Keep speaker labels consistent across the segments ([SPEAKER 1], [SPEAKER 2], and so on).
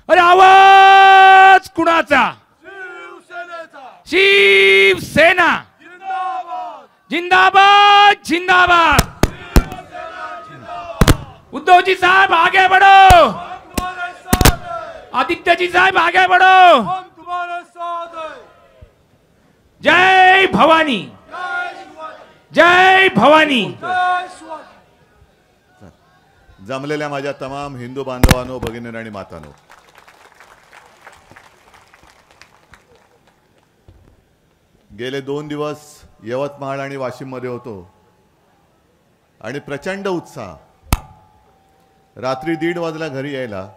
[SPEAKER 1] अरे आवाज कुणाचा? शिवसेना जिंदाबाद जिंदाबाद। उद्धव जी साहब आगे बढ़ो, आदित्य जी साहब आगे बढ़ो। जय भवानी, जय भवानी।
[SPEAKER 2] जमलेल्या माझ्या तमाम हिंदू बांधवांनो, भगिनींनो आणि मातांनो, गेले 2 दिवस यवतमाळ आणि वाशिम मध्ये होतो आणि प्रचंड उत्साह। रात्री 1:30 वाजला घरी यायला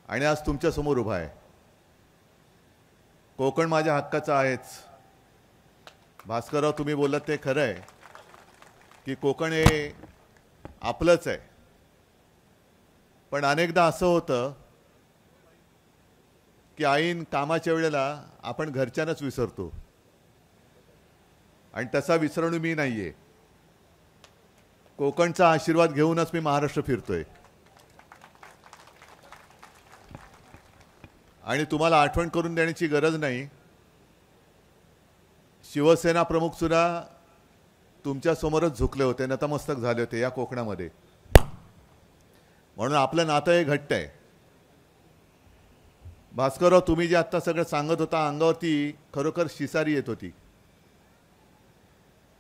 [SPEAKER 2] आणि आज तुमच्या समोर उभा आहे। कोकण माझ्या हक्काचा आहेच। भास्करराव, तुम्ही बोललात ते खरं आहे की कोकण हे आपलंच आहे, पण अनेकदा असं होतं की ऐन कामाच्या वेळेला आपण घरच्यांनाच विसरतो आणि तसा विसरणू मी नाहीये। कोकणचा आशीर्वाद घेऊनच मी महाराष्ट्र फिरतोय आणि तुम्हाला आठवण करून देण्याची गरज नाही। शिवसेना प्रमुख सुद्धा तुमच्या समोरच झुकले होते, नतमस्तक झाले होते या कोकणामध्ये, म्हणून आपलं नातं हे घट्ट आहे। भास्करराव, तुम्ही जे आता सगळं सांगत होता, अंगावरती खरोखर शिसारी येत होती।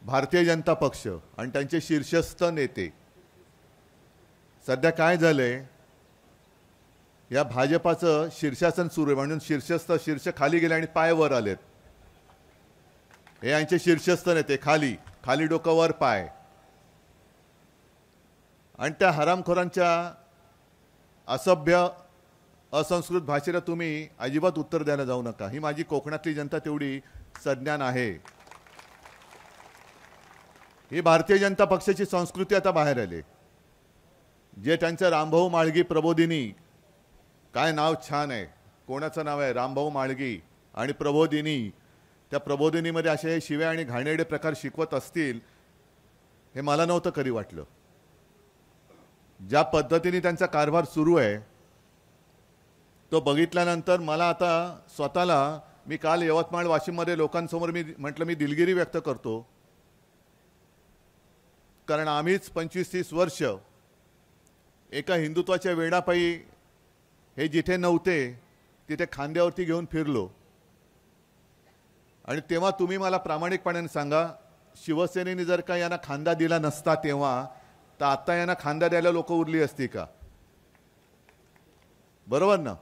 [SPEAKER 2] भारतीय जनता पक्ष आणि त्यांचे शीर्षस्थ नेते, सध्या काय झालंय, या भाजपाचं शीर्षासन सुरू आहे म्हणून शीर्षस्थ शीर्ष खाली गेले आणि पाय वर आलेत। हे यांचे शीर्षस्थ नेते खाली खाली डोकं वर पाय, आणि त्या हरामखोरांच्या असभ्य असंस्कृत भाषेला तुम्ही अजिबात उत्तर द्यायला जाऊ नका। ही माझी कोकणातली जनता तेवढी सज्ञान आहे। ही भारतीय जनता पक्षाची संस्कृती आता बाहेर आली। जे त्यांचं रामभाऊ माळगी प्रबोधिनी, काय नाव छान आहे, कोणाचं नाव आहे, रामभाऊ माळगी आणि प्रबोधिनी। त्या प्रबोधिनीमध्ये असे शिव्या आणि घाणेरडे प्रकार शिकवत असतील हे मला नव्हतं कधी वाटलं। ज्या पद्धतीने त्यांचा कारभार सुरू आहे तो बघितल्यानंतर मला आता स्वतःला, मी काल यवतमाळ वाशिममध्ये लोकांसमोर मी म्हटलं मी दिलगिरी व्यक्त करतो, कारण आम्हीच 25-30 वर्ष एका हिंदुत्वाच्या वेडापायी हे जिथे नव्हते तिथे खांद्यावरती घेऊन फिरलो। आणि तेव्हा तुम्ही मला प्रामाणिकपणे सांगा, शिवसेनेने जर का यांना खांदा दिला नसता तेव्हा, तर आता यांना खांदा द्यायला लोक उरली असती का? बरोबर ना?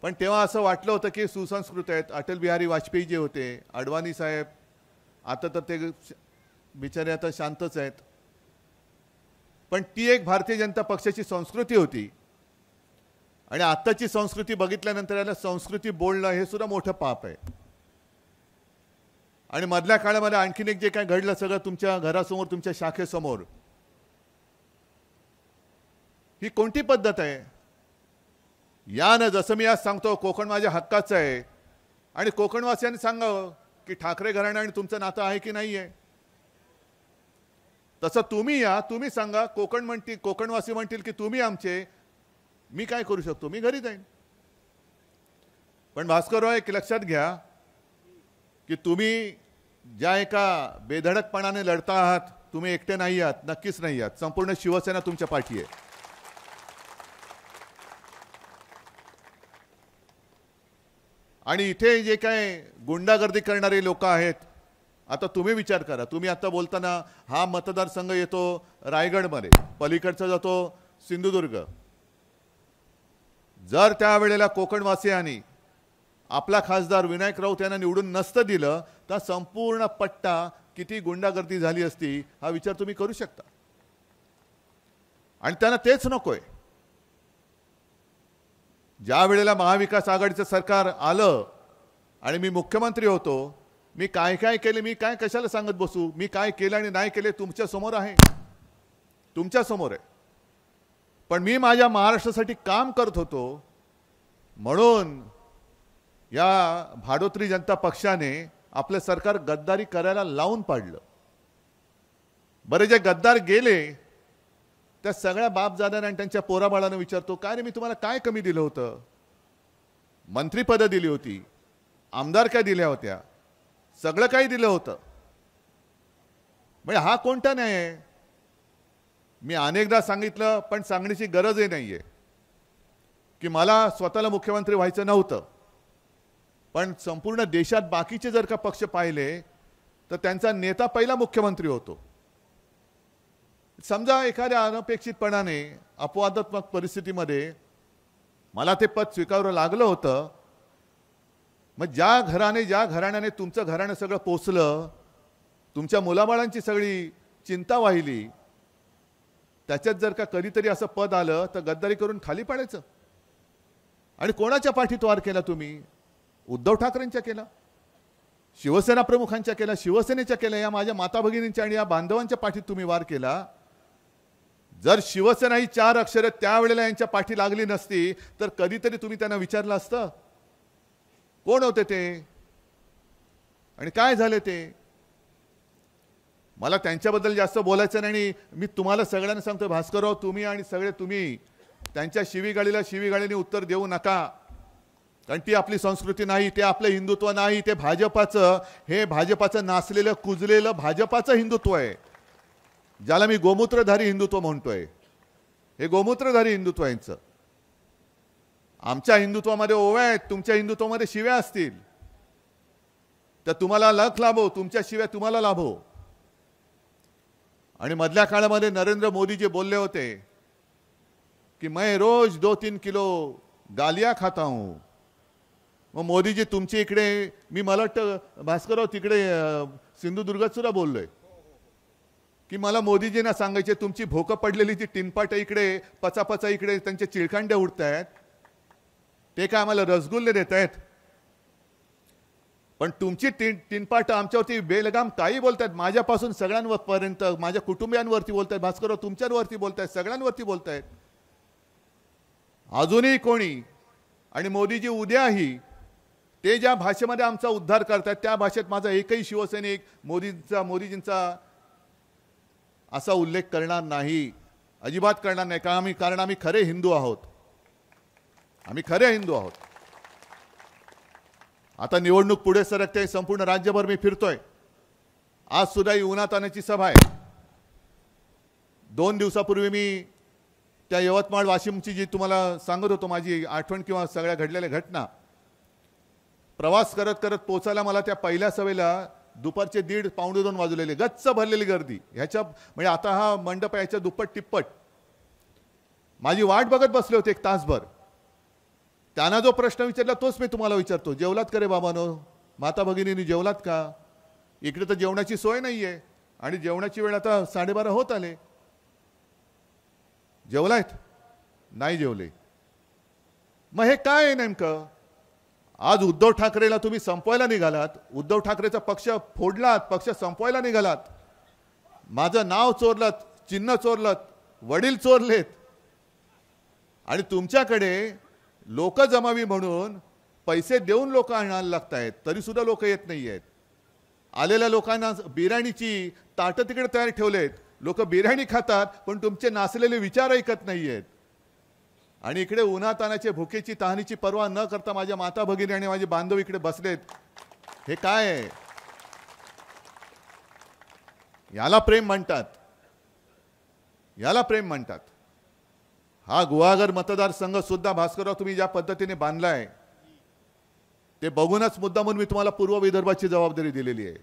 [SPEAKER 2] पण तेव्हा असं वाटलं होतं की सुसंस्कृत आहेत। अटल बिहारी वाजपेयी जे होते, अडवाणी साहेब, आता तर ते बिचारे आता शांतच आहेत, पण ती एक भारतीय जनता पक्षाची संस्कृती होती। आणि आत्ताची संस्कृती बघितल्यानंतर याला संस्कृती बोलणं हे सुद्धा मोठं पाप आहे। आणि मधल्या काळामध्ये आणखीन एक जे काय घडलं सगळं तुमच्या घरासमोर, तुमच्या शाखेसमोर, ही कोणती पद्धत आहे? यानं जसं मी आज सांगतो कोकण माझ्या हक्काचं आहे आणि कोकणवासियांनी सांगावं की ठाकरे घराणं आणि तुमचं नातं आहे की नाही आहे, तसं तुम्ही या, तुम्ही सांगा। कोकणवासी म्हणतील की तुम्ही आमचे, मी काय करू शकतो? मी घरी जाईन। पण भास्करराव, एक लक्षात घ्या की तुम्ही ज्या एका बेधडकपणाने लढता आहात, तुम्ही एकटे नाही आहात, नक्कीच नाही आहात। संपूर्ण शिवसेना तुमच्या पाठी आहे। आणि इथे जे काय गुंडागर्दी करणारे लोक आहेत, आता तुम्ही विचार करा, तुम्ही आता बोलताना हा मतदारसंघ येतो रायगडमध्ये, पलीकडचा जातो सिंधुदुर्ग। जर त्यावेळेला कोकणवासियांनी आपला खासदार विनायक राऊत यांना निवडून नसतं दिलं तर संपूर्ण पट्टा किती गुंडागर्दी झाली असती, हा विचार तुम्ही करू शकता। आणि त्यांना तेच नकोय। ज्या वेळेला महाविकास आघाडीचं सरकार आलं आणि मी मुख्यमंत्री होतो, मी काय काय केले, मी काय कशाला सांगत बसू, मी काय केलं आणि नाही केले तुमच्या समोर आहे, तुमच्या समोर आहे। पण मी माझ्या महाराष्ट्रासाठी काम करत होतो, म्हणून या भाडोत्री जनता पक्षाने आपलं सरकार गद्दारी करायला लावून पाडलं। बरे जे गद्दार गेले त्या सगळ्या बापजाद्यांना आणि त्यांच्या पोराबाळांना विचारतो, काय रे मी तुम्हाला काय कमी दिलं होतं? मंत्रिपदं दिली होती, आमदारक्या दिल्या होत्या, सगळं काही दिलं होतं. म्हणजे हा कोणता न्याय आहे? मी अनेकदा सांगितलं, पण सांगण्याची गरजही नाहीये की मला स्वतःला मुख्यमंत्री व्हायचं नव्हतं. पण संपूर्ण देशात बाकीचे जर का पक्ष पाहिले तर त्यांचा नेता पहिला मुख्यमंत्री होतो. समजा एखाद्या अनपेक्षितपणाने अपवादात्मक परिस्थितीमध्ये मला ते पद स्वीकारावं लागलं होतं. मग ज्या घराण्याने तुमचं घराणं सगळं पोचलं, तुमच्या मुलाबाळांची सगळी चिंता वाहिली, त्याच्यात जर का कधीतरी असं पद आलं तर गद्दारी करून खाली पडायचं. आणि कोणाच्या पाठीत वार केला तुम्ही? उद्धव ठाकरेंच्या केला, शिवसेना प्रमुखांच्या केला, शिवसेनेच्या केला, या माझ्या माता भगिनींच्या आणि या बांधवांच्या पाठीत तुम्ही वार केला. जर शिवसेना ही 4 अक्षरं त्यावेळेला यांच्या पाठी लागली नसती तर कधीतरी तुम्ही त्यांना विचारलं असतं कोण होते ते आणि काय झाले ते. मला त्यांच्याबद्दल जास्त बोलायचं नाही. मी तुम्हाला सगळ्यांना सांगतो, भास्करराव, तुम्ही आणि सगळे तुम्ही त्यांच्या शिवीगाळीने उत्तर देऊ नका. कारण ती आपली संस्कृती नाही, ते आपलं हिंदुत्व नाही, ते भाजपाचं नासलेलं कुजलेलं भाजपाचं हिंदुत्व आहे, ज्याला मी गोमूत्रधारी हिंदुत्व म्हणतोय. हे गोमूत्रधारी हिंदुत्व आहे यांचं. आमच्या हिंदुत्वामध्ये ओव्या आहेत, तुमच्या हिंदुत्वामध्ये शिव्या असतील तर तुम्हाला लख लाभो, तुमच्या शिव्या तुम्हाला लाभो. आणि मधल्या काळामध्ये नरेंद्र मोदी जे बोलले होते कि मैं रोज 2-3 किलो गालिया खाता हूं. मग मोदीजी तुमची इकडे, मला वाटतं भास्करराव तिकडे सिंधुदुर्गात सुद्धा बोललोय की मला मोदीजींना सांगायचे तुमची भोकं पडलेली जी टिनपाट इकडे पचापचा इकडे त्यांचे चिळकांड्या उडतायत, ते काय आम्हाला रसगुल्ले देत आहेत, पण तुमची टिनपाट आमच्यावरती बेलगाम काही बोलतायत. माझ्यापासून सगळ्यांपर्यंत, माझ्या कुटुंबियांवरती बोलतायत, भास्करराव तुमच्यावरती बोलतायत, सगळ्यांवरती बोलतायत. अजूनही कोणी, आणि मोदीजी उद्याही ते ज्या भाषेमध्ये आमचा उद्धार करतात त्या भाषेत माझा एकही शिवसैनिक मोदीजींचा असा उल्लेख करणार नाही, अजिबात करणार नाही. कारण आम्ही खरे हिंदू आहोत. आम्ही खरे हिंदू आहोत. आता निवडणूक पुढे सरकते, संपूर्ण राज्यभर मी फिरतोय. आज सुद्धा ही उन्हातान्हाची सभा आहे. 2 दिवसापूर्वी मी त्या यवतमाळ वाशिमची जी तुम्हाला सांगत होतो माझी आठवण किंवा सगळ्या घडलेल्या घटना, प्रवास करत करत पोचायला मला त्या पहिल्या सभेला दुपारचे 1:30-1:45 वाजलेले, गच्च भरलेली गर्दी. ह्याच्या म्हणजे आता हा मंडप याच्या दुप्पट तिप्पट. माझी वाट बघत बसले होते 1 तासभर. त्यांना जो प्रश्न विचारला तोच मी तुम्हाला विचारतो, जेवलात का रे बाबांनो, माता भगिनींनी जेवलात का? इकडे तर जेवणाची सोय नाहीये आणि जेवणाची वेळ आता 12:30 होत आले. जेवलायत? नाही जेवले. मग हे काय आहे नेमकं? आज उद्धव ठाकरेला तुम्ही संपवायला निघालात, उद्धव ठाकरेचा पक्ष फोडलात, पक्ष संपवायला निघालात, माझं नाव चोरलत, चिन्ह चोरलत, वडील चोरलेत, आणि तुमच्याकडे लोक जमावी म्हणून पैसे देऊन लोक आणायला लागत आहेत, तरी सुद्धा लोक येत नाही आहेत. आलेल्या लोकांना बिर्याणीची ताटं तिकडे तयार ठेवलेत, लोक बिर्याणी खातात पण तुमचे नासलेले विचार ऐकत नाहीयेत. आणि इकडे उन्हातानाचे भुकेची तहानीची पर्वा न करता माझ्या माता भगिनी आणि माझे बांधव इकडे बसलेत. हे काय आहे? याला प्रेम म्हणतात, याला प्रेम म्हणतात. हा गुहागर मतदारसंघ सुद्धा भास्करराव तुम्ही ज्या पद्धतीने बांधलाय ते बघूनच मुद्दा म्हणून मी तुम्हाला पूर्व विदर्भाची जबाबदारी दिलेली आहे.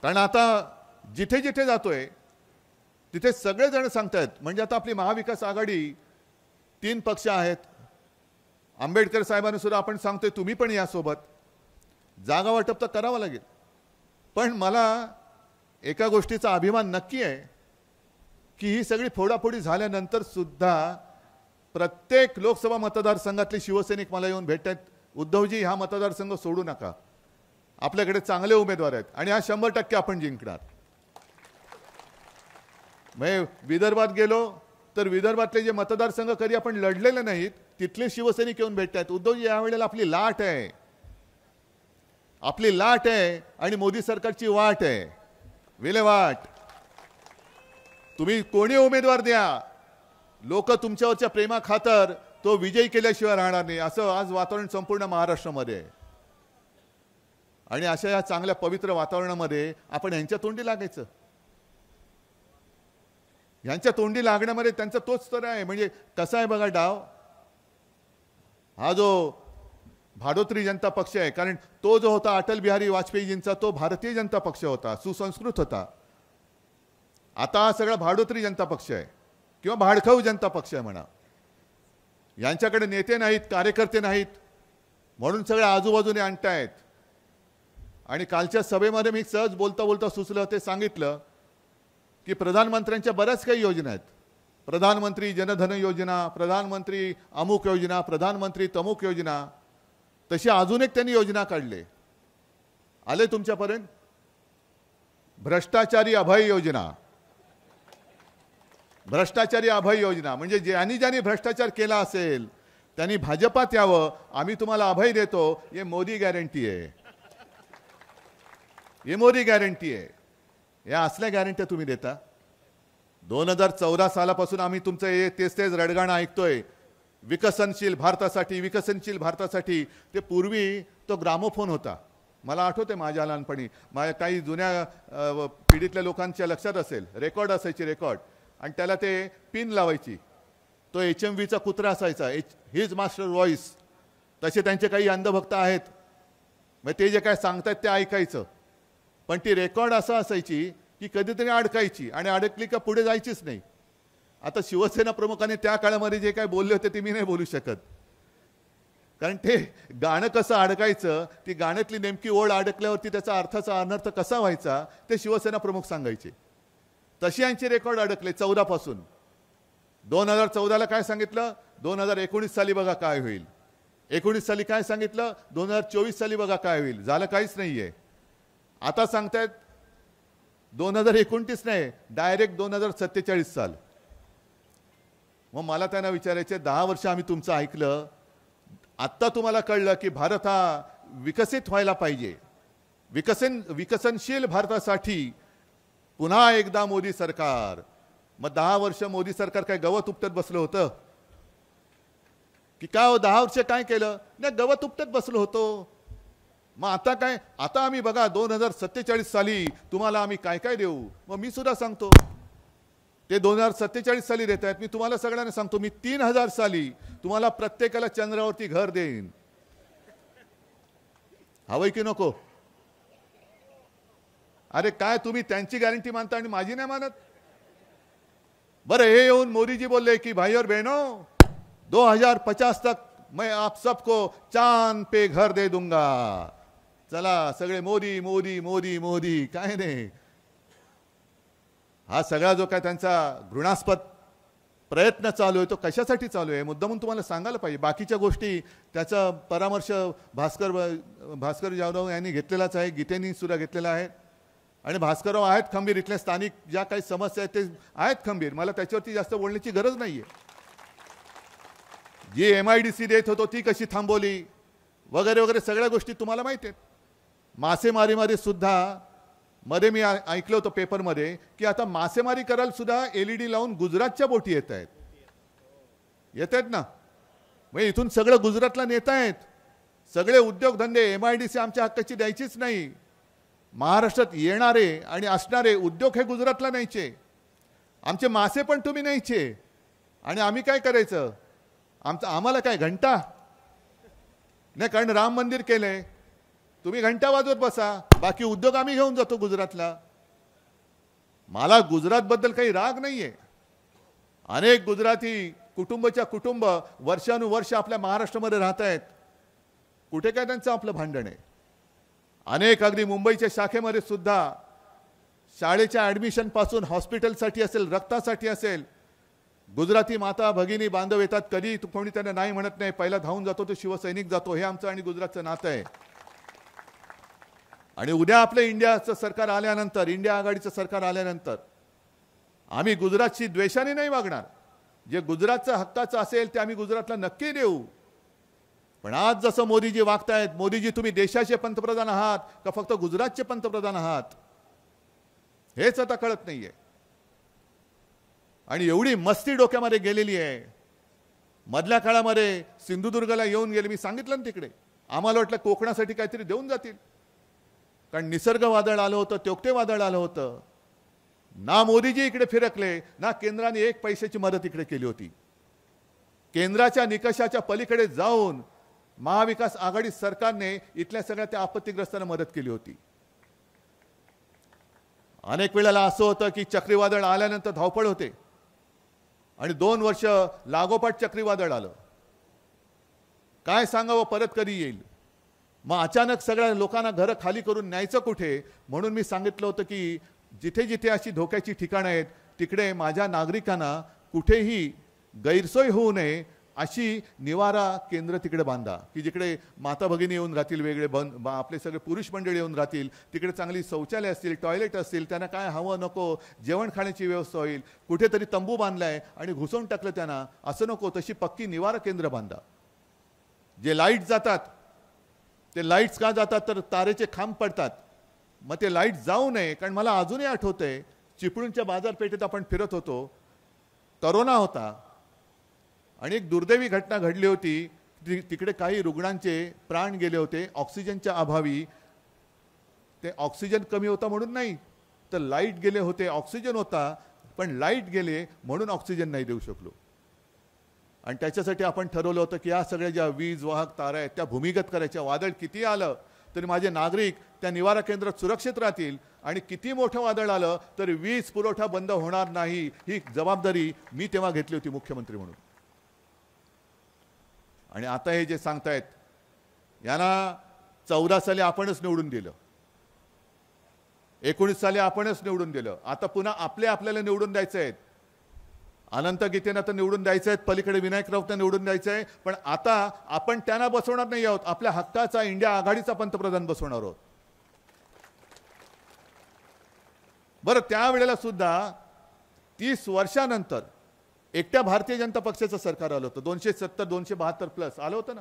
[SPEAKER 2] कारण आता जिथे जिथे जातोय तिथे सगळेजण सांगतायत, म्हणजे आता आपली महाविकास आघाडी 3 पक्ष आहेत. आंबेडकर साहेबांनी सुद्धा आपण सांगतोय तुम्ही पण यासोबत, जागा वाटप तर करावं लागेल. पण मला एका गोष्टीचा अभिमान नक्की आहे की ही सगळी फोडाफोडी झाल्यानंतर सुद्धा प्रत्येक लोकसभा मतदारसंघातले शिवसैनिक मला येऊन भेटतात, उद्धवजी हा मतदारसंघ सोडू नका, आपल्याकडे चांगले उमेदवार आहेत आणि हा 100% आपण जिंकणार. म्हणजे विदर्भात गेलो तर विदर्भातले जे मतदारसंघ कधी आपण लढलेले नाहीत तिथले शिवसैनिक येऊन भेटतात, उद्धवजी यावेळेला आपली लाट आहे, आपली लाट आहे आणि मोदी सरकारची वाट आहे, विल्हेवाट. तुम्ही कोणी उमेदवार द्या, लोक तुमच्यावरच्या प्रेमा खातर तो विजयी केल्याशिवाय राहणार नाही, असं आज वातावरण संपूर्ण महाराष्ट्रामध्ये आहे. आणि अशा या चांगल्या पवित्र वातावरणामध्ये आपण यांच्या तोंडी लागायचं, यांच्या तोंडी लागण्यामध्ये त्यांचा तोच तर आहे. म्हणजे कसा आहे बघा डाव, हा जो भाडोत्री जनता पक्ष आहे, कारण तो जो होता अटल बिहारी वाजपेयीजींचा, तो भारतीय जनता पक्ष होता, सुसंस्कृत होता. आता हा सगळा भाडोत्री जनता पक्ष आहे किंवा भाडखाऊ जनता पक्ष आहे म्हणा. यांच्याकडे नेते नाहीत, कार्यकर्ते नाहीत, म्हणून सगळ्या आजूबाजूने आणतायत. आणि कालच्या सभेमध्ये मी सहज बोलता बोलता सुचलं, ते सांगितलं की प्रधानमंत्र्यांच्या बऱ्याच काही योजना आहेत. प्रधानमंत्री जनधन योजना, प्रधानमंत्री अमुक योजना, प्रधानमंत्री तमुक योजना, तशी अजून एक त्यांनी योजना काढली. आले तुमच्यापर्यंत? भ्रष्टाचारी अभय योजना. भ्रष्टाचारी अभय योजना म्हणजे ज्यांनी भ्रष्टाचार केला असेल त्यांनी भाजपात यावं, आम्ही तुम्हाला अभय देतो. ये मोदी गॅरंटी आहे, ये मोदी गॅरंटी आहे. या असल्या गॅरंट्या तुम्ही देता. 2014 सालापासून आम्ही तुमचं हे तेच रडगाणं ऐकतोय, विकसनशील भारतासाठी, विकसनशील भारतासाठी. ते पूर्वी तो ग्रामोफोन होता, मला आठवते माझ्या लहानपणी, माझ्या काही जुन्या पिढीतल्या लोकांच्या लक्षात असेल, रेकॉर्ड असायची, रेकॉर्ड, आणि त्याला ते पिन लावायची. तो HMVचा कुत्रा असायचा, हिज मास्टर व्हॉइस. तसे त्यांचे काही अंधभक्त आहेत, मग ते जे काय सांगतात ते ऐकायचं. पण ती रेकॉर्ड असं असायची की कधीतरी अडकायची, आणि अडकली का पुढे जायचीच नाही. आता शिवसेना प्रमुखाने त्या काळामध्ये जे काय बोलले होते ते मी नाही बोलू शकत, कारण ते गाणं कसं अडकायचं, ती गाण्यातली नेमकी ओळ अडकल्यावरती त्याचा अर्थाचा अनर्थ कसा व्हायचा ते शिवसेना प्रमुख सांगायचे. तशी यांची रेकॉर्ड अडकले 14 पासून. 2014ला काय सांगितलं, 2019 साली बघा काय होईल. 19 साली काय सांगितलं, 2024 साली बघा काय होईल. झालं काहीच नाहीये. आता सांगतायत 2029 नाही, डायरेक्ट 2047 साल. मग मला त्यांना विचारायचे, 10 वर्ष आम्ही तुमचं ऐकलं, आत्ता तुम्हाला कळलं की भारत हा विकसित व्हायला पाहिजे, विकसनशील भारतासाठी पुन्हा एकदा मोदी सरकार. मग 10 वर्ष मोदी सरकार काय गवत उपटत बसलं होतं की काय? हो 10 वर्ष काय केलं? नाही, गवत उपटत बसलो होतो. मग आता काय? आता आम्ही बघा 2047 साली तुम्हाला आम्ही काय काय देऊ. मग मी सुद्धा सांगतो, ते 2047 साली देत आहेत, मी तुम्हाला सगळ्यांना सांगतो, मी 3000 साली तुम्हाला प्रत्येकाला चंद्रावरती घर देईन. हवंय की नको? अरे काय तुम्ही त्यांची गॅरंटी मानता आणि माझी नाही मानत? बरं, हे येऊन मोदीजी बोलले की भाई और बहनों 2050 तक मैं आप सबको चांद पे घर दे दूंगा. चला सगळे मोदी मोदी मोदी मोदी. काय नाही, हा सगळा जो काय त्यांचा घृणास्पद प्रयत्न चालू आहे तो कशासाठी चालू आहे मुद्दामून तुम्हाला सांगायला पाहिजे. बाकीच्या गोष्टी त्याचा परामर्श भास्कर जाधव यांनी घेतलेलाच आहे, गीतेनी सुद्धा घेतलेला आहे. आणि भास्करराव आहेत खंबीर, इथल्या स्थानिक ज्या काही समस्या आहेत ते आहेत खंबीर, मला त्याच्यावरती जास्त बोलण्याची गरज नाहीये. जी MIDC देत होतो ती कशी थांबवली वगैरे वगैरे सगळ्या गोष्टी तुम्हाला माहिती आहेत. मासेमारीमध्ये सुद्धा मध्ये मी ऐकलं होतं पेपरमध्ये की आता मासेमारी करायला सुद्धा LED लावून गुजरातच्या बोटी येत आहेत ना. मग इथून सगळं गुजरातला नेत आहेत. सगळे उद्योगधंदे MIDC आमच्या हक्काची द्यायचीच नाही. महाराष्ट्रात येणारे आणि असणारे उद्योग हे गुजरातला न्यायचे. आमचे मासे पण तुम्ही न्यायचे. आणि आम्ही काय करायचं? आम्हाला काय घंटा नाही, कारण राम मंदिर केलंय, तुम्ही घंटा वाजवत बसा, बाकी उद्योग आम्ही घेऊन जातो गुजरातला. मला गुजरातबद्दल काही राग नाहीये. अनेक गुजराती कुटुंब वर्षानुवर्ष आपल्या महाराष्ट्रामध्ये राहत आहेत. कुठे काय त्यांचं आपलं भांडण आहे? अनेक अगदी मुंबईच्या शाखेमध्ये सुद्धा शाळेच्या ॲडमिशन पासून हॉस्पिटलसाठी असेल, रक्तासाठी असेल, गुजराती माता भगिनी बांधव येतात. कधी कोणी त्यांना नाही म्हणत नाही. पहिला धावून जातो तो शिवसैनिक जातो. हे आमचं आणि गुजरातचं नातं आहे. आणि उद्या आपलं इंडियाचं सरकार आल्यानंतर, इंडिया आघाडीचं सरकार आल्यानंतर आम्ही गुजरातशी द्वेषाने नाही वागणार. जे गुजरातचं हक्काचं असेल ते आम्ही गुजरातला नक्की देऊ. पण आज जसं मोदीजी वागतायत, मोदीजी तुम्ही देशाचे पंतप्रधान आहात का फक्त गुजरातचे पंतप्रधान आहात हेच आता कळत नाहीये. आणि एवढी मस्ती डोक्यामध्ये गेलेली आहे. मधल्या काळामध्ये सिंधुदुर्गला येऊन गेले, मी सांगितलं ना तिकडे आम्हाला वाटलं कोकणासाठी काहीतरी देऊन जातील, कारण निसर्ग वादळ आलं होतं, त्योक्ते वादळ आलं होतं. ना मोदीजी इकडे फिरकले, ना केंद्राने एक पैशाची मदत इकडे केली होती. केंद्राच्या निकषाच्या पलीकडे जाऊन महाविकास आघाडी सरकारने इथल्या सगळ्या त्या आपत्तीग्रस्तांना मदत केली होती. अनेक वेळेला असं होतं की चक्रीवादळ आल्यानंतर धावपळ होते आणि 2 वर्ष लागोपाठ चक्रीवादळ आलं. काय सांगावं, परत कधी येईल. मग अचानक सगळ्या लोकांना घरं खाली करून न्यायचं कुठे, म्हणून मी सांगितलं होतं की जिथे जिथे अशी धोक्याची ठिकाणं आहेत तिकडे माझ्या नागरिकांना कुठेही गैरसोय होऊ नये अशी निवारा केंद्र तिकडे बांधा, की जिकडे माता भगिनी येऊन राहतील, वेगळे आपले सगळे पुरुष मंडळी येऊन राहतील, तिकडे चांगली शौचालय असतील, टॉयलेट असतील, त्यांना काय हवं नको जेवण खाण्याची व्यवस्था होईल. कुठेतरी तंबू बांधलाय आणि घुसवून टाकलं त्यांना, असं नको, तशी पक्की निवारा केंद्र बांधा. जे लाईट जातात ते लाईट्स का जातात तर तारेचे खांब पडतात, मग ते लाईट जाऊ नये. कारण मला अजूनही आठवतंय चिपळूणच्या बाजारपेठेत आपण फिरत होतो, करोना होता आणि एक दुर्दैवी घटना घडली होती. तिकडे काही रुग्णांचे प्राण गेले होते ऑक्सिजनच्या अभावी. ते ऑक्सिजन कमी होता म्हणून नाही, तर लाईट गेले होते. ऑक्सिजन होता पण लाईट गेले म्हणून ऑक्सिजन नाही देऊ शकलो. आणि त्याच्यासाठी आपण ठरवलं होतं की या सगळ्या ज्या वीज वाहक तारा आहेत त्या भूमिगत करायच्या. वादळ किती आलं तरी माझे नागरिक त्या निवारा केंद्रात सुरक्षित राहतील आणि किती मोठं वादळ आलं तरी वीज पुरवठा बंद होणार नाही, ही जबाबदारी मी तेव्हा घेतली होती मुख्यमंत्री म्हणून. आणि आता हे जे सांगतायत यांना 14 साली आपणच निवडून दिलं, 19 साली आपणच निवडून दिलं, आता पुन्हा आपल्याला निवडून द्यायचं आहे. अनंत गीतेनं तर निवडून द्यायचं आहे, पलीकडे विनायक राऊतनं निवडून द्यायचं आहे. पण आता आपण त्यांना बसवणार नाही आहोत, आपल्या हक्काचा इंडिया आघाडीचा पंतप्रधान बसवणार आहोत. बरं, त्यावेळेला सुद्धा 30 वर्षानंतर एकट्या भारतीय जनता पक्षाचं सरकार आलं होतं. 270 272 प्लस आलं होतं ना.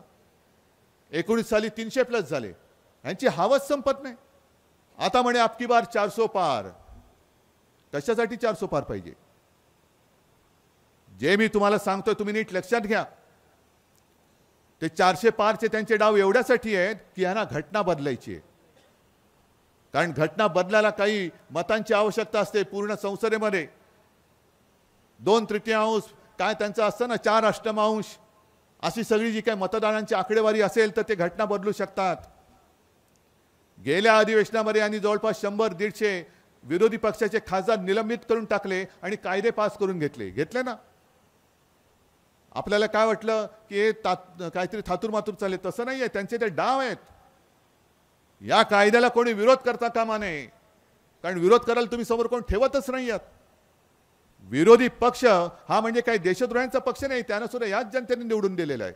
[SPEAKER 2] 19 साली 300 प्लस झाले. यांची हवस संपत नाही. आता म्हणे आपकी बार 400 पार. कशासाठी 400 पार पाहिजे? जे मी तुम्हाला सांगतोय तुम्ही नीट लक्षात घ्या. ते 400 पारचे त्यांचे डाव एवढ्यासाठी आहेत की यांना घटना बदलायची आहे. कारण घटना बदलायला काही मतांची आवश्यकता असते. पूर्ण संसदेमध्ये 2/3 काय त्यांचं असतं ना, 4/8 अशी सगळी जी काय मतदारांची आकडेवारी असेल तर ते घटना बदलू शकतात. गेल्या अधिवेशनामध्ये यांनी जवळपास 100-150 विरोधी पक्षाचे खासदार निलंबित करून टाकले आणि कायदे पास करून घेतले ना. आपल्याला काय वाटलं की हे काहीतरी थातूर मातूर चालले, तसं नाहीये. त्यांचे ते डाव आहेत. या कायद्याला कोणी विरोध करता कामा नये, कारण विरोध करायला तुम्ही समोर कोण ठेवतच नाही आहात. विरोधी पक्ष हा म्हणजे काही देशद्रोह्यांचा पक्ष नाही, त्यांना सुद्धा याच जनतेने निवडून दिलेला आहे.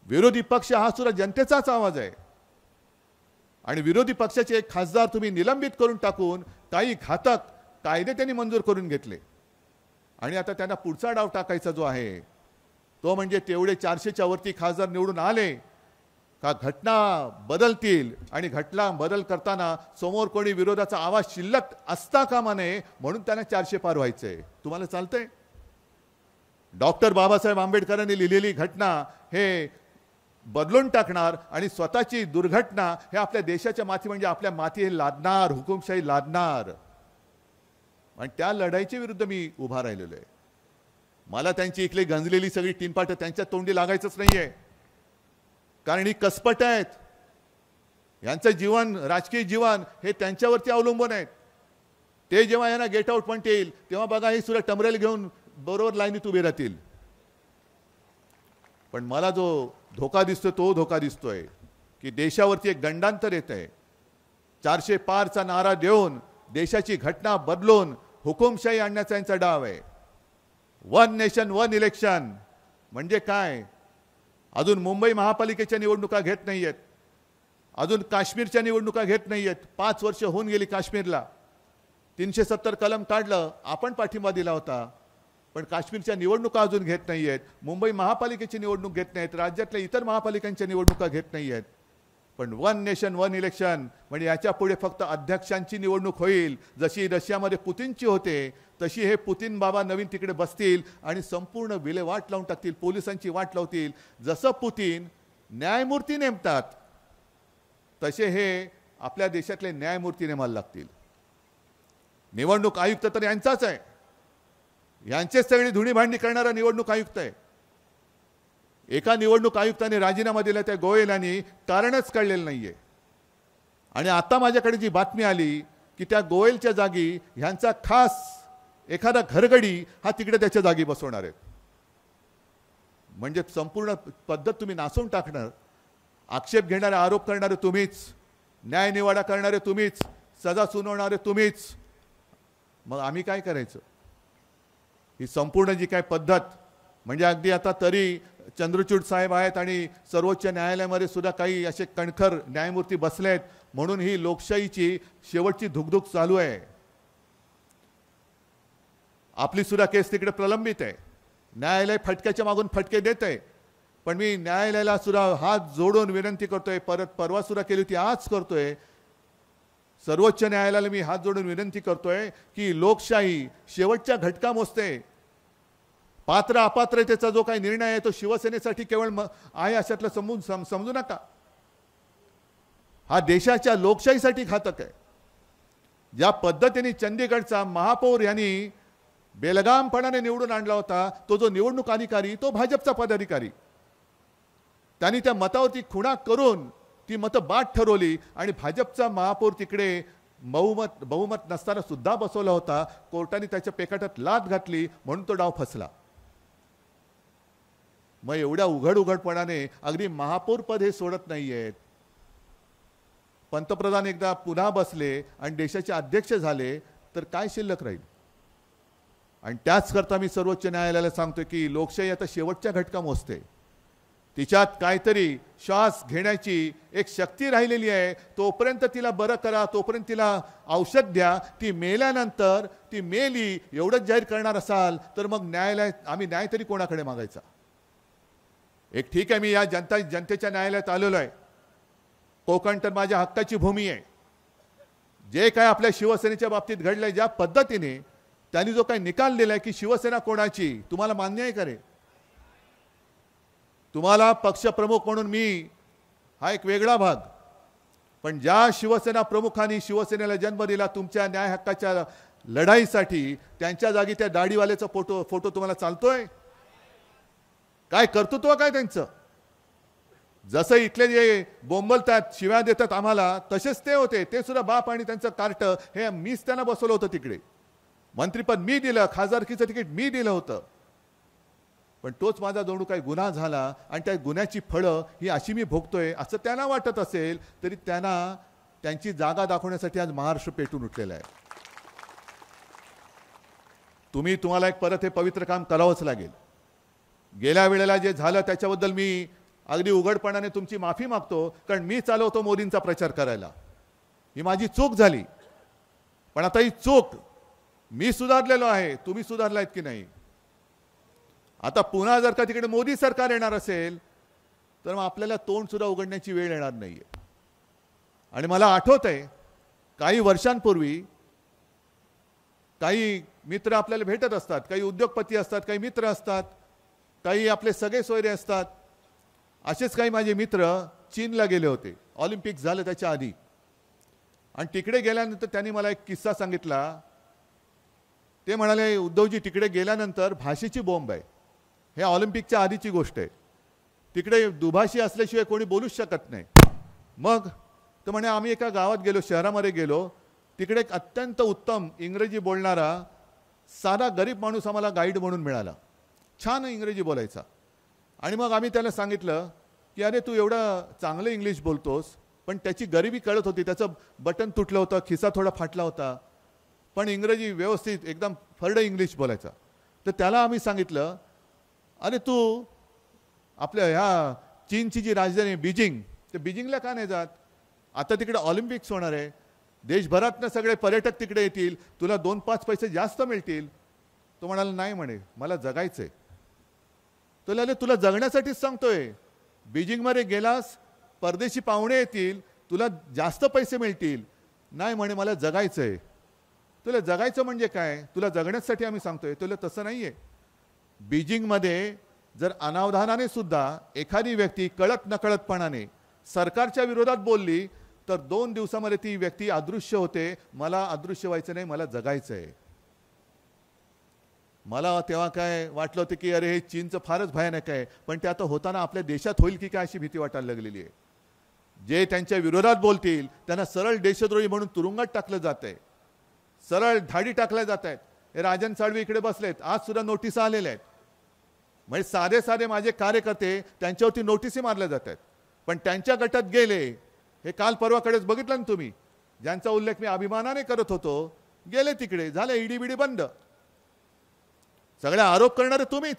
[SPEAKER 2] विरोधी पक्ष हा सुद्धा जनतेचाच आवाज आहे. आणि विरोधी पक्षाचे एक खासदार तुम्ही निलंबित करून टाकून काही घातक कायदे त्यांनी मंजूर करून घेतले. आणि आता त्यांना पुढचा डाव टाकायचा जो आहे तो म्हणजे तेवढे 400च्या वरती खासदार निवडून आले का घटना बदलतील, आणि घटना बदल करताना समोर कोणी विरोधाचा आवाज शिल्लक असता कामा नये म्हणून त्यांना 400 पार व्हायचंय. तुम्हाला चालतंय? डॉक्टर बाबासाहेब आंबेडकरांनी लिहिलेली घटना हे बदलून टाकणार आणि स्वतःची दुर्घटना हे आपल्या देशाच्या माथी म्हणजे आपल्या माथी हे लादणार, हुकुमशाही लादणार. आणि त्या लढाईच्या विरुद्ध मी उभा राहिलेलो आहे. मला त्यांची इकडे गंजलेली सगळी टीनपाट त्यांच्या तोंडी लागायचंच नाहीये, कारण ही कसपट आहेत. यांचं जीवन, राजकीय जीवन हे त्यांच्यावरती अवलंबून आहेत. ते जेव्हा यांना गेट आउट म्हणता येईल तेव्हा बघा हे सुद्धा टमरेल घेऊन बरोबर लाईनीत उभे राहतील. पण मला जो धोका दिसतोय तो धोका दिसतोय की देशावरती एक गंडांतर येत आहे. 400 पारचा नारा देऊन देशाची घटना बदलून हुकुमशाही आणण्याचा यांचा डाव आहे. 1 नेशन 1 इलेक्शन म्हणजे काय? अजून मुंबई महापालिकेच्या निवडणुका घेत नाहीयेत, अजून काश्मीरच्या निवडणुका घेत नाहीयेत. 5 वर्ष होऊन गेली काश्मीरला. 370 कलम काढलं, आपण पाठिंबा दिला होता, पण काश्मीरच्या निवडणुका अजून घेत नाहीयेत. मुंबई महापालिकेची निवडणूक घेत नाहीत, राज्यातल्या इतर महापालिकांच्या निवडणुका घेत नाहीयेत. पण वन नेशन वन इलेक्शन म्हणजे याच्या पुढे फक्त अध्यक्षांची निवडणूक होईल. जशी रशियामध्ये पुतिनची होते तशी हे पुतिन बाबा नवीन तिकडे बसतील आणि संपूर्ण विल्हेवाट लावून टाकतील, पोलिसांची वाट लावतील. जसं पुतिन न्यायमूर्ती नेमतात तसे हे आपल्या देशातले न्यायमूर्ती नेमायला लागतील. निवडणूक आयुक्त तर यांचाच आहे, यांचेच सगळी धुणीभांडी करणारा निवडणूक आयुक्त आहे. एका निवडणूक आयुक्ताने राजीनामा दिला त्या गोयल यांनी, कारणच कळलेलं नाहीये. आणि आता माझ्याकडे जी बातमी आली की त्या गोयलच्या जागी ह्यांचा खास एखादा घरगडी हा तिकडे त्याच्या जागी बसवणार आहेत. म्हणजे संपूर्ण पद्धत तुम्ही नासून टाकणार. आक्षेप घेणारे, आरोप करणारे तुम्हीच, न्यायनिवाडा करणारे तुम्हीच, सजा सुनावणारे तुम्हीच. मग आम्ही काय करायचं? ही संपूर्ण जी काय पद्धत म्हणजे अगदी आता तरी चंद्रचूड साहेब आहेत आणि सर्वोच्च न्यायालयामध्ये सुद्धा काही असे कणखर न्यायमूर्ती बसलेत म्हणून ही लोकशाहीची शेवटची धुकधुक चालू आहे. आपली सुद्धा केस तिकडे प्रलंबित आहे. न्यायालय फटक्याच्या मागून फटके देत आहे. पण मी न्यायालयाला सुद्धा हात जोडून विनंती करतोय, परवा सुद्धा केली होती, आज करतोय. सर्वोच्च न्यायालयाला मी हात जोडून विनंती करतोय की लोकशाही शेवटच्या घटका मोजते. पात्र अपात्रतेचा जो काही निर्णय आहे तो शिवसेनेसाठी केवळ आहे अशातलं समजू नका. हा देशाच्या लोकशाहीसाठी घातक आहे. ज्या पद्धतीने चंदीगडचा महापौर यांनी बेलगामपणाने निवडून आणला होता, तो जो निवडणूक अधिकारी तो भाजपचा पदाधिकारी, त्यांनी त्या मतावरती खुणा करून ती मतं बाद ठरवली आणि भाजपचा महापौर तिकडे बहुमत नसताना सुद्धा बसवला होता. कोर्टाने त्याच्या पेकाटात लाथ घातली म्हणून तो डाव फसला. मग एवढ्या उघडपणाने अगदी महापौर पद हे सोडत नाहीयेत. पंतप्रधान एकदा पुन्हा बसले आणि देशाचे अध्यक्ष झाले तर काय शिल्लक राहील? आणि त्याच करता मी सर्वोच्च न्यायालयाला सांगतोय की लोकशाही आता शेवटच्या घटका मोजते. तिच्यात काहीतरी श्वास घेण्याची एक शक्ती राहिलेली आहे. तोपर्यंत तिला बरं करा, तोपर्यंत तिला औषध द्या. ती मेल्यानंतर ती मेली एवढंच जाहीर करणार असाल तर मग आम्ही न्याय तरी कोणाकडे मागायचा? एक ठीक आहे, मी या जनतेच्या न्यायालयात आलेलो आहे. कोकण तर माझ्या हक्काची भूमी आहे. जे काय आपल्या शिवसेनेच्या बाबतीत घडलंय, ज्या पद्धतीने त्यांनी जो काही निकाल दिलाय की शिवसेना कोणाची, तुम्हाला मान्य आहे का रे? तुम्हाला पक्षप्रमुख म्हणून मी हा एक वेगळा भाग, पण ज्या शिवसेना प्रमुखांनी शिवसेनेला जन्म दिला तुमच्या न्याय हक्काच्या लढाईसाठी, त्यांच्या जागी त्या दाढीवाल्याचा फोटो तुम्हाला चालतोय? काय कर्तृत्व काय त्यांचं? जसं इथले जे बोंबलतात, शिव्या देतात आम्हाला, तसेच ते होते. ते सुद्धा बाप आणि त्यांचं कार्ट हे मीच त्यांना बसवलं होतं तिकडे. मंत्रीपद मी दिलं, खासदारकीचं तिकीट मी दिलं होतं. पण तोच माझा जणू काही गुन्हा झाला आणि त्या गुन्ह्याची फळं ही अशी मी भोगतोय असं त्यांना वाटत असेल तरी त्यांना त्यांची जागा दाखवण्यासाठी आज महाराष्ट्र पेटून उठलेला आहे. तुम्हाला एक परत हे पवित्र काम करावंच लागेल. गेल्या वेळेला जे झालं त्याच्याबद्दल मी अगदी उघडपणाने तुमची माफी मागतो, कारण मी चालवतो मोदींचा प्रचार करायला. ही माझी चूक झाली. पण आता ही चूक मी सुधारलेलो आहे. तुम्ही सुधारलायत की नाही? आता पुन्हा जर का तिकडे मोदी सरकार येणार असेल तर मग आपल्याला तोंड सुद्धा उघडण्याची वेळ येणार नाहीये. आणि मला आठवत आहे काही वर्षांपूर्वी काही मित्र आपल्याला भेटत असतात, काही उद्योगपती असतात, काही मित्र असतात, काही आपले सगळे सोयरे असतात. असेच काही माझे मित्र चीनला गेले होते, ऑलिम्पिक झालं त्याच्या आधी. आणि तिकडे गेल्यानंतर त्यांनी मला एक किस्सा सांगितला. ते म्हणाले, उद्धवजी तिकडे गेल्यानंतर भाषेची बोंब आहे. हे ऑलिम्पिकच्या आधीची गोष्ट आहे. तिकडे दुभाषी असल्याशिवाय कोणी बोलूच शकत नाही. मग तर म्हणे आम्ही एका गावात गेलो, शहरामध्ये गेलो. तिकडे एक अत्यंत उत्तम इंग्रजी बोलणारा साधा गरीब माणूस आम्हाला गाईड म्हणून मिळाला. छान इंग्रजी बोलायचा. आणि मग आम्ही त्याला सांगितलं की अरे तू एवढं चांगलं इंग्लिश बोलतोस, पण त्याची गरिबी कळत होती. त्याचं बटन तुटलं होतं, खिसा थोडा फाटला होता, पण इंग्रजी व्यवस्थित एकदम फरडं इंग्लिश बोलायचा. तर त्याला आम्ही सांगितलं अरे तू आपल्या ह्या चीनची जी राजधानी आहे बीजिंग, ते बीजिंगला का नाही जात? आता तिकडे ऑलिम्पिक्स होणार आहे, देशभरातनं सगळे पर्यटक तिकडे येतील, तुला 2-5 पैसे जास्त मिळतील. तो म्हणाला नाही म्हणे, मला जगायचंय. तो म्हणाले तुला जगण्यासाठीच सांगतोय. बीजिंगमध्ये गेलास परदेशी पाहुणे येतील, तुला जास्त पैसे मिळतील. नाही म्हणे, मला जगायचंय. तुला जगायचं म्हणजे काय? तुला जगण्यासाठी आम्ही सांगतोय. तुला तसं नाहीये. बीजिंगमध्ये जर अनावधानाने सुद्धा एखादी व्यक्ती कळत नकळतपणाने सरकारच्या विरोधात बोलली तर 2 दिवसामध्ये ती व्यक्ती अदृश्य होते. मला अदृश्य व्हायचं नाही, मला जगायचंय. मला तेव्हा काय वाटलं होतं की अरे हे चीनचं फारच भयानक आहे, पण ते आता होताना आपल्या देशात होईल की काय अशी भीती वाटायला लागलेली आहे. जे त्यांच्या विरोधात बोलतील त्यांना सरळ देशद्रोही म्हणून तुरुंगात टाकलं जात आहे, सरळ धाडी टाकल्या जात आहेत. हे राजन साळवी इकडे बसलेत, आज सुद्धा नोटीस आलेल्या आहेत. म्हणजे साधे साधे माझे कार्यकर्ते त्यांच्यावरती नोटीसी मारल्या जात आहेत. पण त्यांच्या गटात गेले, हे काल परवाकडेच बघितलं ना तुम्ही, ज्यांचा उल्लेख मी अभिमानाने करत होतो, गेले तिकडे, झाले ईडी बीडी बंद. सगळे आरोप करणारे तुम्हीच.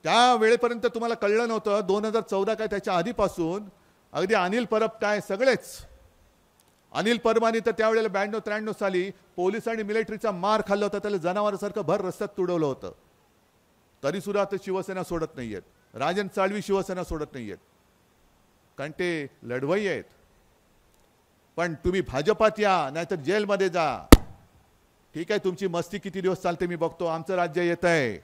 [SPEAKER 2] त्या वेळेपर्यंत तुम्हाला कळलं नव्हतं. 2014 काय त्याच्या आधीपासून अगदी अनिल परब काय सगळेच. अनिल परबानी तर त्यावेळेला 92-93 साली पोलीस आणि मिलिटरीचा मार खाल्ला होता, त्याला जनावरासारखं भर रस्त्यात तुडवलं होतं. तरी सुद्धा आता शिवसेना सोडत नाहीयेत. राजन साळवी शिवसेना सोडत नाहीयेत, कारण ते लढवई आहेत. पण तुम्ही भाजपात या, नाहीतर जेलमध्ये जा. ठीक आहे, तुमची मस्ती किती दिवस चालते मी बघतो. आमचं राज्य येत आहे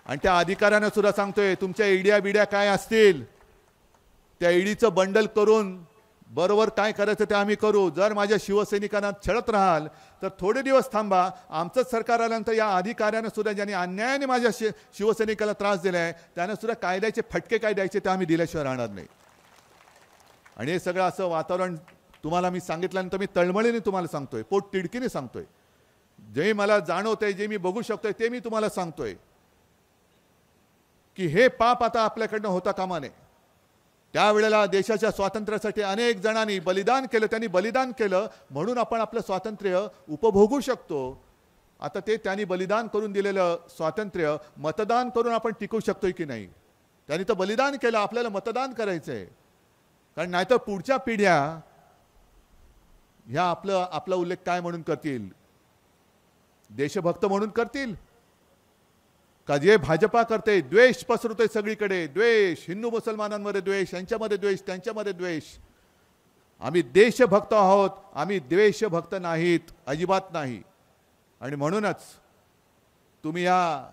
[SPEAKER 2] आणि त्या अधिकाऱ्यांना सुद्धा सांगतोय, तुमच्या ईड्या बिड्या काय असतील त्या ईडीचं बंडल करून बरोबर काय करायचं ते आम्ही करू. जर माझ्या शिवसैनिकांना छळत राहाल तर थोडे दिवस थांबा. आमचंच सरकार आल्यानंतर या अधिकाऱ्यांना सुद्धा, ज्यांनी अन्यायाने माझ्या शिवसैनिकाला त्रास दिलाय, त्यांना सुद्धा कायद्याचे फटके काय द्यायचे ते आम्ही दिल्याशिवाय राहणार नाही. आणि हे सगळं असं वातावरण तुम्हाला मी सांगितल्यानंतर मी तळमळीने तुम्हाला सांगतोय, पोट तिडकीने सांगतोय. जे मला जाणवतंय, जे मी बघू शकतोय ते मी तुम्हाला सांगतोय की हे पाप आता आपल्याकडनं होता कामा नये. त्यावेळेला देशाच्या स्वातंत्र्यासाठी अनेक जणांनी बलिदान केलं, त्यांनी बलिदान केलं म्हणून आपण आपलं स्वातंत्र्य उपभोगू शकतो. आता ते त्यांनी बलिदान करून दिलेलं स्वातंत्र्य मतदान करून आपण टिकवू शकतोय की नाही? त्यांनी तर बलिदान केलं, आपल्याला मतदान करायचंय. कारण नाहीतर पुढच्या पिढ्या ह्या आपला उल्लेख काय म्हणून करतील? देशभक्त म्हणून करतील का? जे भाजपा करते, द्वेष पसरवते सगळीकडे, द्वेष, हिंदू मुसलमानांमध्ये द्वेष, यांच्यामध्ये द्वेष, त्यांच्यामध्ये द्वेष. आम्ही देशभक्त आहोत, आम्ही द्वेषभक्त नाहीत, अजिबात नाही. आणि म्हणूनच तुम्ही या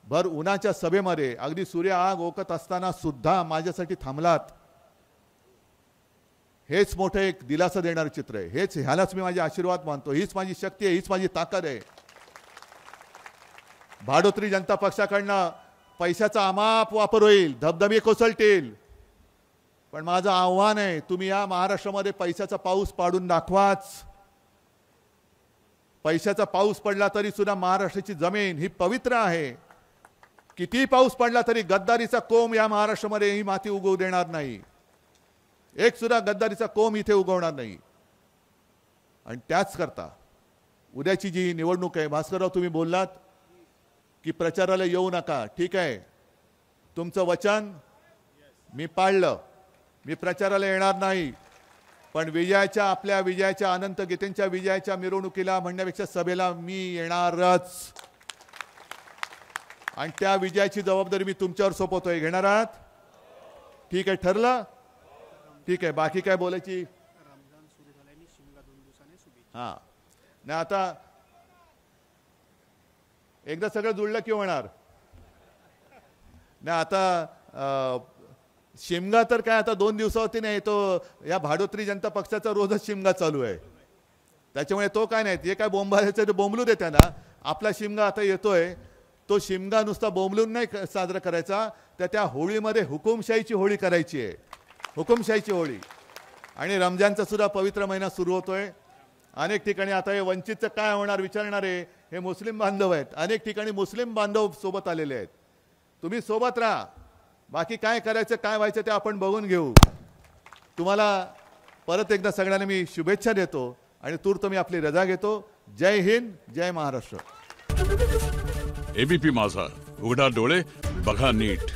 [SPEAKER 2] भर उन्हाच्या सभेमध्ये अगदी सूर्य आग ओकत असताना सुद्धा माझ्यासाठी थांबलात. हेच मोठं एक दिलासा देणारं चित्र आहे. ह्यालाच मी माझे आशीर्वाद मानतो. हीच माझी शक्ती आहे, हीच माझी ताकद आहे. भाडोत्री जनता पक्षाकडनं पैशाचा अमाप वापर होईल, धबधबे कोसळतील. पण माझं आव्हान आहे, तुम्ही या महाराष्ट्रामध्ये पैशाचा पाऊस पाडून दाखवाच. पैशाचा पाऊस पडला तरी सुद्धा महाराष्ट्राची जमीन ही पवित्र आहे. किती पाऊस पडला तरी गद्दारीचा कोंब या महाराष्ट्रामध्ये ही माती उगवू देणार नाही. एक सुद्धा गद्दारीचा कोंब इथे उगवणार नाही. आणि त्याच करता उद्याची जी निवडणूक आहे, भास्करराव तुम्ही बोललात की प्रचाराला येऊ नका. ठीक आहे, तुमचं वचन मी पाळलं. मी प्रचाराला येणार नाही, पण विजयाच्या, आपल्या विजयाच्या, अनंत गीतेंच्या विजयाच्या मिरवणुकीला म्हणण्यापेक्षा सभेला मी येणारच. आणि त्या विजयाची जबाबदारी मी तुमच्यावर सोपवतोय. घेणार आहात? ठीक आहे, ठरलं? ठीक आहे, बाकी काय बोलायची? हां, नाही आता एकदा सगळं जुळलं की होणार नाही. आता शिमगा तर काय आता 2 दिवसावरती नाही, तो या भाडोत्री जनता पक्षाचा रोजच शिमगा चालू आहे. त्याच्यामुळे तो काय नाही, जे काय बोंबायचं ते बोंबलू दे त्यांना. आपला शिमगा आता येतोय, तो शिमगा नुसता बोंबलून नाही साजरा करायचा, तर त्या होळीमध्ये हुकुमशाहीची होळी करायची आहे. हुकुमशाहीची होळी. आणि रमजानचा सुद्धा पवित्र महिना सुरू होतोय. अनेक ठिकाणी आता हे वंचितचं काय होणार विचारणारे हे मुस्लिम बांधव आहेत. अनेक ठिकाणी मुस्लिम बांधव सोबत आलेले आहेत. तुम्ही सोबत राहा. बाकी काय करायचं, काय व्हायचं ते आपण बघून घेऊ. तुम्हाला परत एकदा सगळ्यांना मी शुभेच्छा देतो आणि तूर्त मी आपली रजा घेतो. जय हिंद, जय महाराष्ट्र.
[SPEAKER 3] एबीपी माझा, उघडा डोळे बघा नीट.